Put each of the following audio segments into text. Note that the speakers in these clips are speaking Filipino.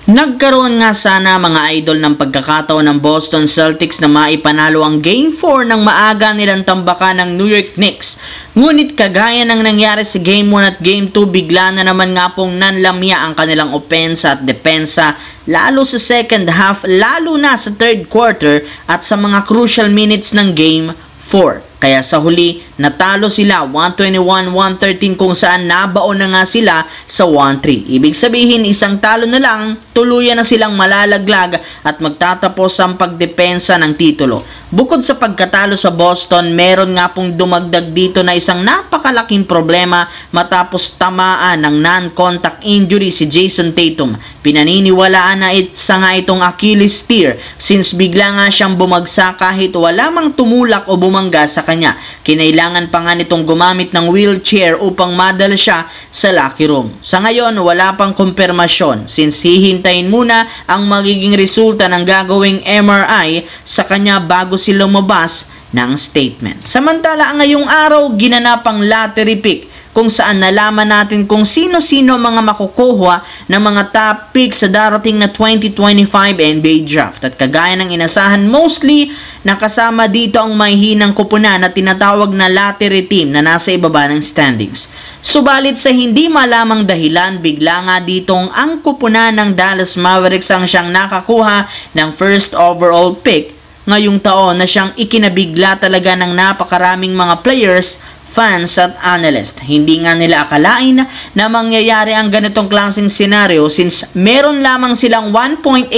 Nagkaroon nga sana mga idol ng pagkakataon ng Boston Celtics na maipanalo ang Game 4 ng maaga nilang tambakan ng New York Knicks. Ngunit kagaya ng nangyari sa Game 1 at Game 2, bigla na naman nga pong nanlamya ang kanilang opensa at depensa lalo sa second half, lalo na sa third quarter at sa mga crucial minutes ng Game 4. Kaya sa huli, natalo sila 121-113 kung saan nabaon na nga sila sa 1-3. Ibig sabihin, isang talo na lang, tuluyan na silang malalaglag at magtatapos ang pagdepensa ng titulo. Bukod sa pagkatalo sa Boston, meron nga pong dumagdag dito na isang napakalaking problema matapos tamaan ng non-contact injury si Jason Tatum. Pinaniniwalaan na isa nga itong Achilles tear since bigla nga siyang bumagsak kahit wala mang tumulak o bumangga sa kanya. Kinailangan pa nga nitong gumamit ng wheelchair upang madala siya sa locker room. Sa ngayon, wala pang kumpirmasyon since hihintayin muna ang magiging resulta ng gagawing MRI sa kanya bago sila lumabas ng statement. Samantala, ngayong araw, ginanap ang lottery pick kung saan nalaman natin kung sino-sino mga makukuha ng mga top picks sa darating na 2025 NBA Draft. At kagaya ng inasahan, mostly nakasama dito ang mahihinang kupunan na tinatawag na lottery team na nasa ibaba ng standings. Subalit sa hindi malamang dahilan, bigla nga ditong ang kupunan ng Dallas Mavericks ang siyang nakakuha ng first overall pick ngayong taon na siyang ikinabigla talaga ng napakaraming mga players, fans at analyst. Hindi nga nila akalain na mangyayari ang ganitong klaseng senaryo since meron lamang silang 1.8%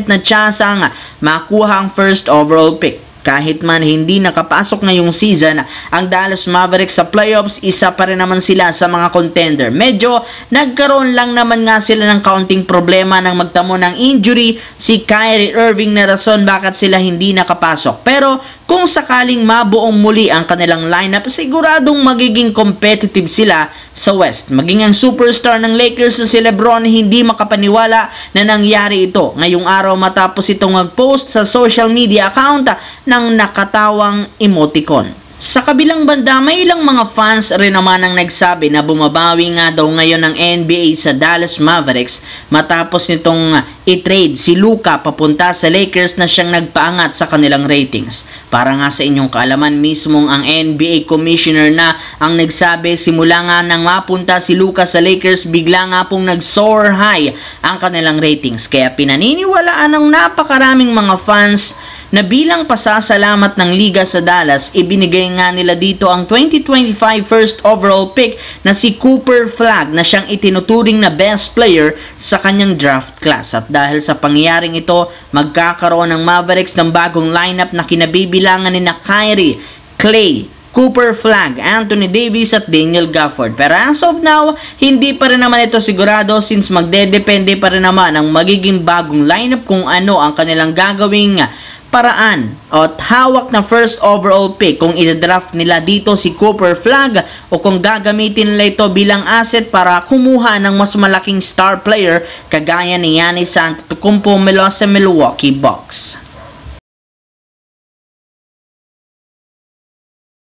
na tsansa nga makuha ang first overall pick. Kahit man hindi nakapasok ngayong season ang Dallas Mavericks sa playoffs, isa pa rin naman sila sa mga contender. Medyo nagkaroon lang naman nga sila ng kaunting problema nang magtamo ng injury si Kyrie Irving na rason bakit sila hindi nakapasok. Pero kung sakaling mabuong muli ang kanilang lineup, siguradong magiging competitive sila sa West. Maging ang superstar ng Lakers na si LeBron, hindi makapaniwala na nangyari ito ngayong araw matapos itong mag-post sa social media account ng nakatawang emoticon. Sa kabilang banda, may ilang mga fans rin naman ang nagsabi na bumabawi nga daw ngayon ng NBA sa Dallas Mavericks matapos nitong i-trade si Luka papunta sa Lakers na siyang nagpaangat sa kanilang ratings. Para nga sa inyong kaalaman, mismong ang NBA Commissioner na ang nagsabi simula nga nang mapunta si Luka sa Lakers, bigla nga pong nag-soar high ang kanilang ratings. Kaya pinaniniwalaan ng napakaraming mga fans na bilang pasasalamat ng liga sa Dallas, ibinigay nga nila dito ang 2025 first overall pick na si Cooper Flagg na siyang itinuturing na best player sa kanyang draft class. At dahil sa pangyayaring ito, magkakaroon ng Mavericks ng bagong lineup na kinabibilangan ni Kyrie, Klay, Cooper Flagg, Anthony Davis at Daniel Gafford. Pero as of now, hindi pa rin naman ito sigurado since magdedepende pa rin naman ang magiging bagong lineup kung ano ang kanilang gagawing paraan at hawak na first overall pick kung i-draft nila dito si Cooper Flagg o kung gagamitin nila ito bilang asset para kumuha ng mas malaking star player kagaya ni Giannis Antetokounmpo mula sa Milwaukee Bucks.